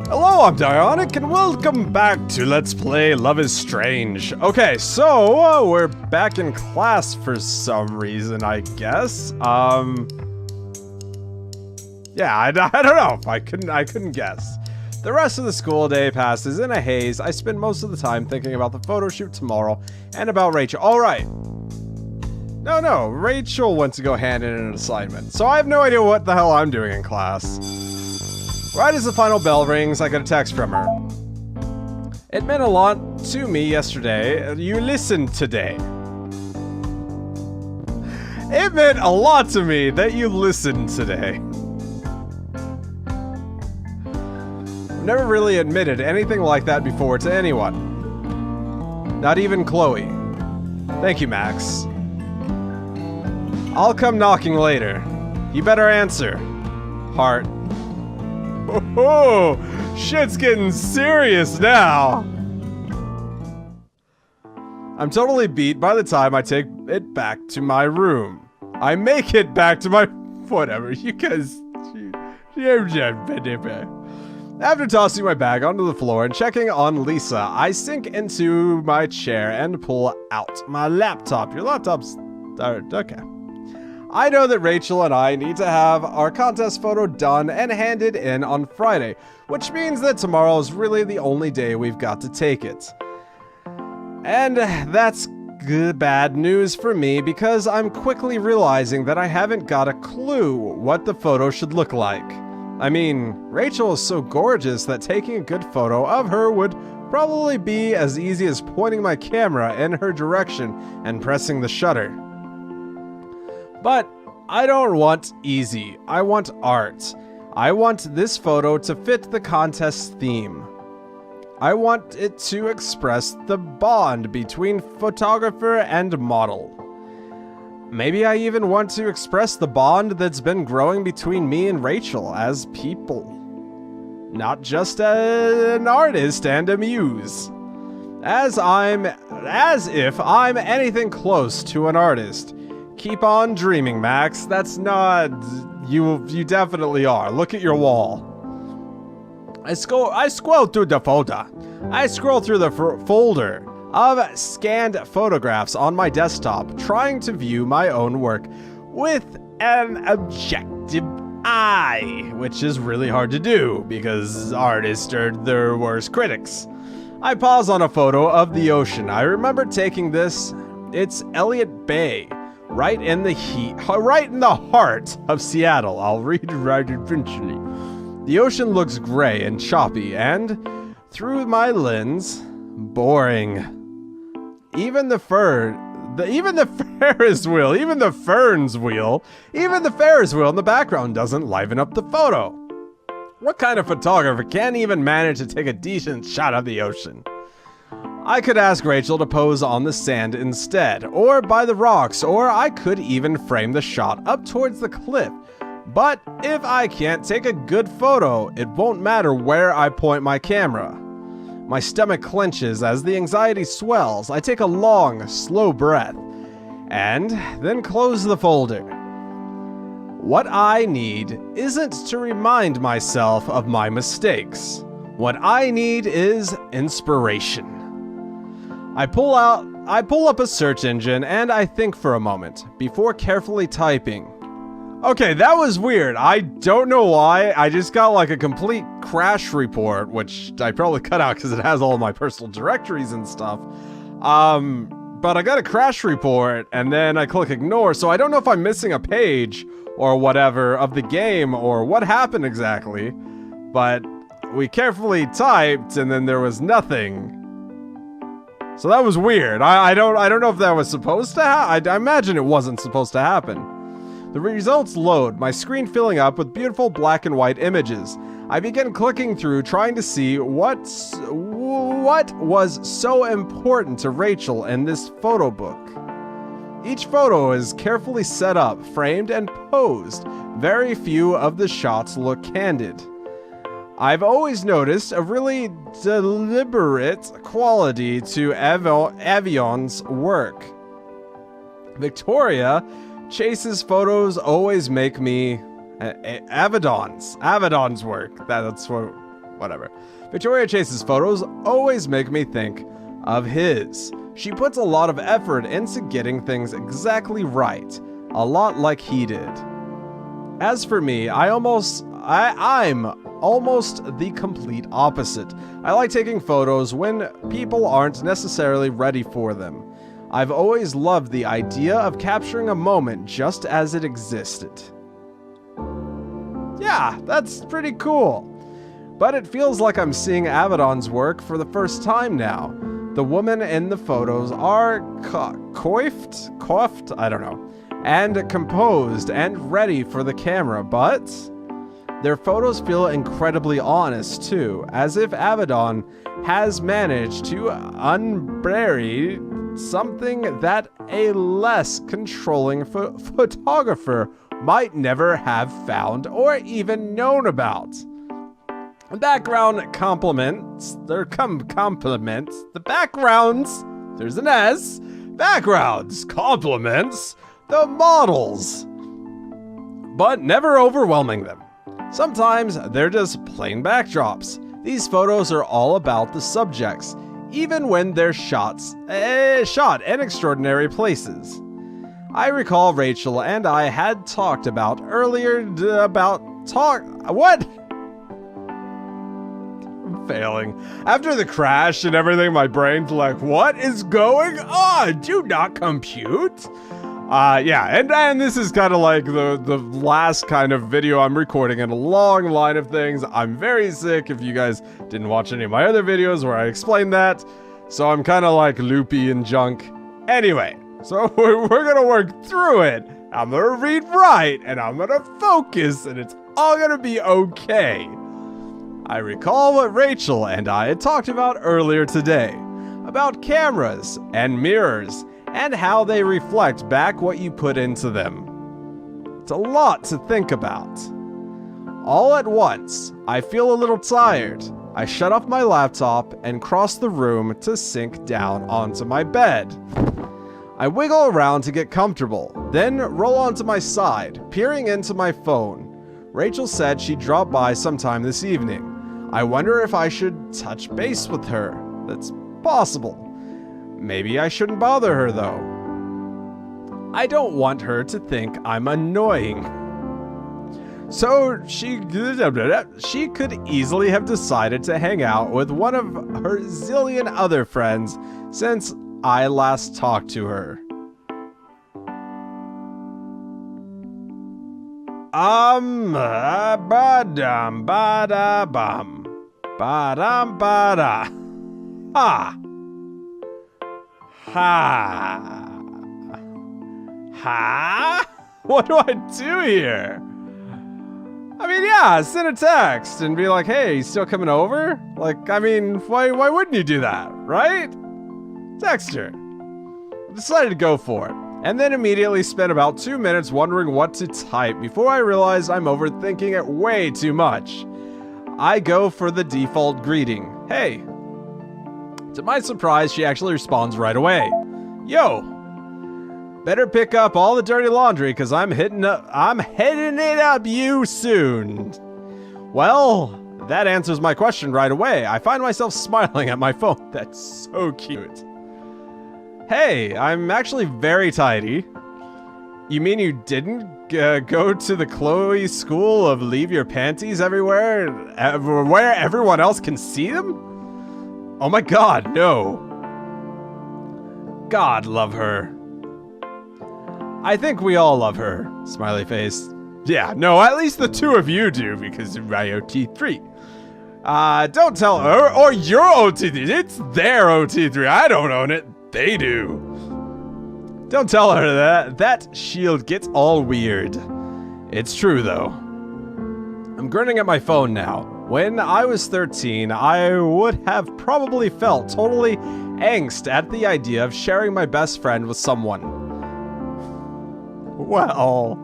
Hello, I'm Dieonik, and welcome back to Let's Play Love is Strange. Okay, so, we're back in class for some reason, I guess. Yeah, I don't know. I couldn't guess. The rest of the school day passes in a haze. I spend most of the time thinking about the photo shoot tomorrow and about Rachel. Alright. No, Rachel went to go hand in an assignment, so I have no idea what the hell I'm doing in class. Right as the final bell rings, I get a text from her. It meant a lot to me yesterday. You listened today. It meant a lot to me that you listened today. I've never really admitted anything like that before to anyone. Not even Chloe. Thank you, Max. I'll come knocking later. You better answer. Heart. Oh, shit's getting serious now. I'm totally beat by the time I take it back to my room. I make it back to my... Whatever, you guys... After tossing my bag onto the floor and checking on Lisa, I sink into my chair and pull out my laptop. Your laptop's... okay. I know that Rachel and I need to have our contest photo done and handed in on Friday, which means that tomorrow is really the only day we've got to take it. And that's bad news for me because I'm quickly realizing that I haven't got a clue what the photo should look like. I mean, Rachel is so gorgeous that taking a good photo of her would probably be as easy as pointing my camera in her direction and pressing the shutter. But I don't want easy. I want art. I want this photo to fit the contest theme. I want it to express the bond between photographer and model. Maybe I even want to express the bond that's been growing between me and Rachel as people. Not just an artist and a muse. As if I'm anything close to an artist. Keep on dreaming, Max. That's not... You definitely are. Look at your wall. I scroll through the folder. I scroll through the folder of scanned photographs on my desktop, trying to view my own work with an objective eye, which is really hard to do because artists are their worst critics. I pause on a photo of the ocean. I remember taking this. It's Elliott Bay. Right in the heart of Seattle. I'll read it right eventually. The ocean looks gray and choppy, and through my lens, boring. Even the Ferris wheel in the background doesn't liven up the photo. What kind of photographer can't even manage to take a decent shot of the ocean? I could ask Rachel to pose on the sand instead, or by the rocks, or I could even frame the shot up towards the cliff. But if I can't take a good photo, it won't matter where I point my camera. My stomach clenches as the anxiety swells. I take a long, slow breath, and then close the folder. What I need isn't to remind myself of my mistakes. What I need is inspiration. I pull up a search engine and I think for a moment before carefully typing. Okay, that was weird. I don't know why. I just got like a complete crash report, which I probably cut out because it has all of my personal directories and stuff. But I got a crash report and then I click ignore, so I don't know if I'm missing a page or whatever of the game or what happened exactly. But we carefully typed and then there was nothing. So that was weird. I don't know if that was supposed to happen. I imagine it wasn't supposed to happen. The results load, my screen filling up with beautiful black and white images. I begin clicking through, trying to see what was so important to Rachel in this photo book. Each photo is carefully set up, framed, and posed. Very few of the shots look candid. I've always noticed a really deliberate quality to Avion's work. Victoria Chase's photos always make me... Avedon's work. That's what Whatever. Victoria Chase's photos always make me think of his. She puts a lot of effort into getting things exactly right, a lot like he did. As for me, I'm almost the complete opposite. I like taking photos when people aren't necessarily ready for them. I've always loved the idea of capturing a moment just as it existed. Yeah, that's pretty cool. But it feels like I'm seeing Avedon's work for the first time now. The women in the photos are coiffed, I don't know, and composed and ready for the camera, but their photos feel incredibly honest too, as if Avedon has managed to unbury something that a less controlling photographer might never have found or even known about. Background compliments, the backgrounds, there's an S, backgrounds, compliments, the models, but never overwhelming them. Sometimes they're just plain backdrops. These photos are all about the subjects, even when they're shot in extraordinary places. I recall Rachel and I had talked about earlier what? Failing. After the crash and everything, my brain's like, what is going on? Do not compute? Yeah, and this is kind of like the last kind of video I'm recording in a long line of things. I'm very sick if you guys didn't watch any of my other videos where I explained that. So I'm kind of like loopy and junk. Anyway, so we're gonna work through it. I'm gonna read right, and I'm gonna focus, and it's all gonna be okay. I recall what Rachel and I had talked about earlier today, about cameras and mirrors, and how they reflect back what you put into them. It's a lot to think about. All at once, I feel a little tired. I shut off my laptop and cross the room to sink down onto my bed. I wiggle around to get comfortable, then roll onto my side, peering into my phone. Rachel said she'd drop by sometime this evening. I wonder if I should touch base with her. That's possible. Maybe I shouldn't bother her, though. I don't want her to think I'm annoying. So she could easily have decided to hang out with one of her zillion other friends since I last talked to her. Ba-dum, ba-da-bum. Ba-dum, ba-da. Ha. Ha. Ha? What do I do here? I mean, yeah, send a text and be like, hey, you still coming over? Like, I mean, why wouldn't you do that, right? Text her. I decided to go for it, and then immediately spent about 2 minutes wondering what to type before I realized I'm overthinking it way too much. I go for the default greeting, hey. To my surprise, she actually responds right away. Yo, better pick up all the dirty laundry because I'm heading it up you soon. Well, that answers my question right away. I find myself smiling at my phone. That's so cute. Hey, I'm actually very tidy. You mean you didn't go to the Chloe school of leave your panties everywhere where everyone else can see them? Oh my god, no. God love her. I think we all love her. Smiley face. Yeah, no, at least the two of you do because you're my OT3. Don't tell her or your OT3. It's their OT3. I don't own it. They do. Don't tell her that. That shield gets all weird. It's true, though. I'm grinning at my phone now. When I was 13, I would have probably felt totally angst at the idea of sharing my best friend with someone. Well,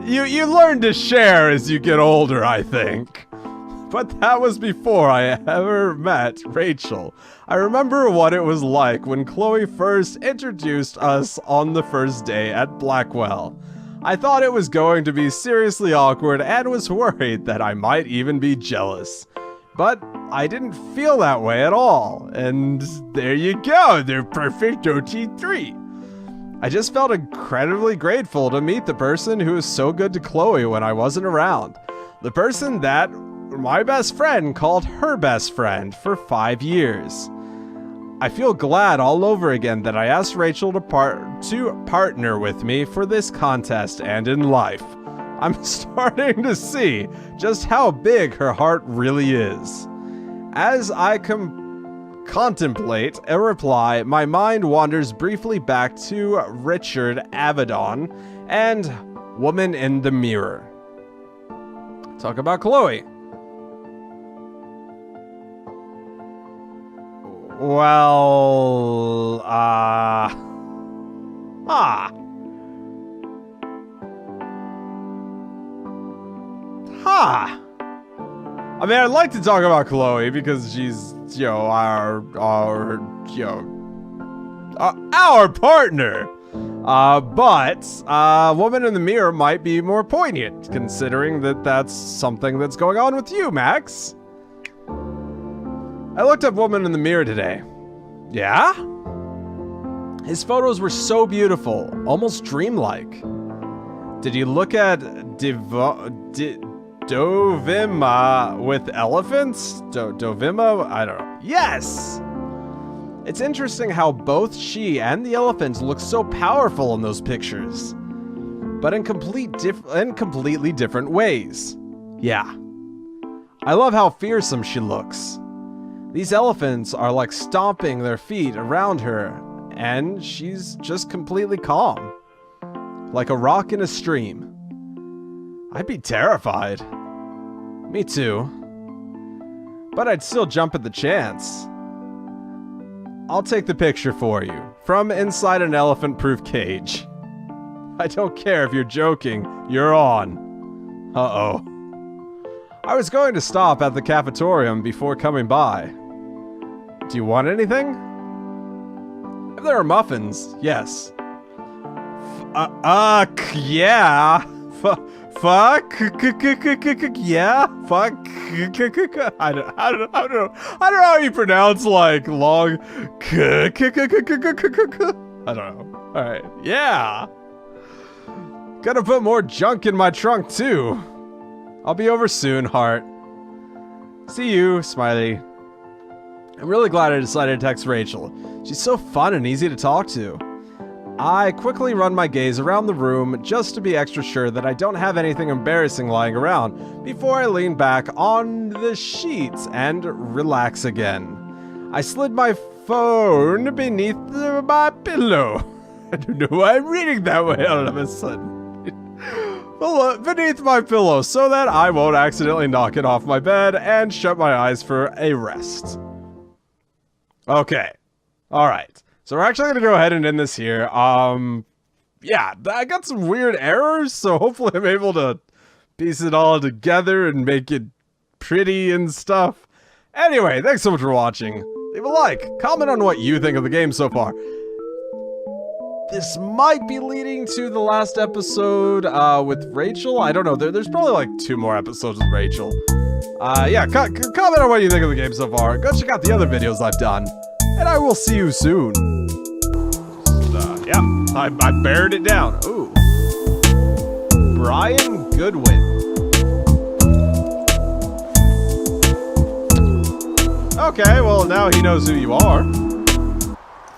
you learn to share as you get older, I think. But that was before I ever met Rachel. I remember what it was like when Chloe first introduced us on the first day at Blackwell. I thought it was going to be seriously awkward and was worried that I might even be jealous. But I didn't feel that way at all. And there you go, they're perfect OT3. I just felt incredibly grateful to meet the person who was so good to Chloe when I wasn't around. The person that my best friend called her best friend for 5 years. I feel glad all over again that I asked Rachel to partner with me for this contest and in life. I'm starting to see just how big her heart really is. As I contemplate a reply, my mind wanders briefly back to Richard Avedon and Woman in the Mirror. Talk about Chloe. Well, I mean, I'd like to talk about Chloe because she's, you know, our partner. But Woman in the Mirror might be more poignant, considering that that's something that's going on with you, Max. I looked up Woman in the Mirror today. Yeah? His photos were so beautiful, almost dreamlike. Did you look at Dovima with elephants? Dovima? I don't know. Yes! It's interesting how both she and the elephants look so powerful in those pictures. But in completely different ways. Yeah. I love how fearsome she looks. These elephants are like stomping their feet around her, and she's just completely calm. Like a rock in a stream. I'd be terrified. Me too. But I'd still jump at the chance. I'll take the picture for you, from inside an elephant-proof cage. I don't care if you're joking, you're on. Uh-oh. I was going to stop at the cafetorium before coming by. Do you want anything? If there are muffins, yes. Yeah. Fuck. Yeah. Fuck. I don't know how you pronounce like long. I don't know. All right. Yeah. Gotta put more junk in my trunk too. I'll be over soon, heart. See you, Smiley. I'm really glad I decided to text Rachel. She's so fun and easy to talk to. I quickly run my gaze around the room just to be extra sure that I don't have anything embarrassing lying around before I lean back on the sheets and relax again. I slid my phone beneath my pillow. I don't know why I'm reading that way all of a sudden. Beneath my pillow so that I won't accidentally knock it off my bed and shut my eyes for a rest. Okay. Alright. So we're actually going to go ahead and end this here. Yeah, I got some weird errors, so hopefully I'm able to piece it all together and make it pretty and stuff. Anyway, thanks so much for watching. Leave a like, comment on what you think of the game so far. This might be leading to the last episode with Rachel. I don't know. There's probably like 2 more episodes with Rachel. Yeah, comment on what you think of the game so far. Go check out the other videos I've done. And I will see you soon. Yeah, I bared it down. Ooh. Brian Goodwin. Okay, well now he knows who you are.